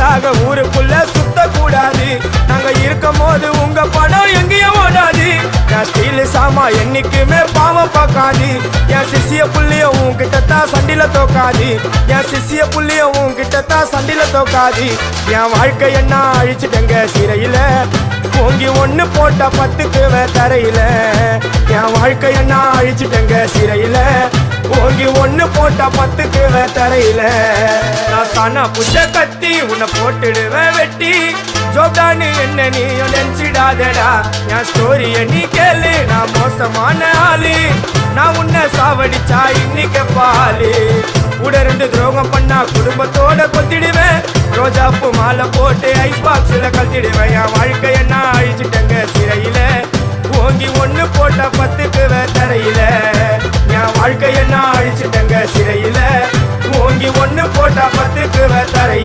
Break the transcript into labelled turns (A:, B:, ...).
A: சிங்கிளாக ஊருக்குள்ள சுத்த கூடாது. நாங்க இருக்கும் போது உங்க பணம் எங்கேயும் ஓடாது. என் ஸ்டீல் சாமா என்னைக்குமே பாவம் பார்க்காது. என் சிசிய புள்ளிய உன்கிட்டத்தான் சண்டில தோக்காது. என் சிசிய புள்ளிய உன்கிட்டத்தான் சண்டில தோக்காது. என் வாழ்க்கை என்ன அழிச்சிட்டங்க சிறையில, ஓங்கி ஒண்ணு போட்டா 10க்கு தரையில. என் வாழ்க்கை என்ன அழிச்சிட்டங்க சிறையில, ஓங்கி ஒண்ணு போட்டா 10க்கு தரையில. நான் சானா புஷ கத்தி உன்னை போட்டுடுவேன் வெட்டி. ஜோப்டானு என்ன நீ நினைச்சிடாதடா. என் ஸ்டோரிய நீ கேளு, நான் மோசமான ஆளு. நான் உன்னை சாவடிச்சா இன்னைக்கு பாலு. கூட 2 துரோகம் பண்ணா குடும்பத்தோட கொத்திடுவேன். ரோஜாப்பு மாலை போட்டு ஐஸ் பாக்ஸ்ல கழட்டிடுவேன். என் வாழ்க்கை என்ன அழிச்சிட்டங்க சிறையில, ஓங்கி ஒண்ணு போட்டா 10க்கு தரையில. என் வாழ்க்கை என்ன அழிச்சிட்டங்க சிறையில, ஓங்கி ஒண்ணு போட்டா 10க்கு தரையில.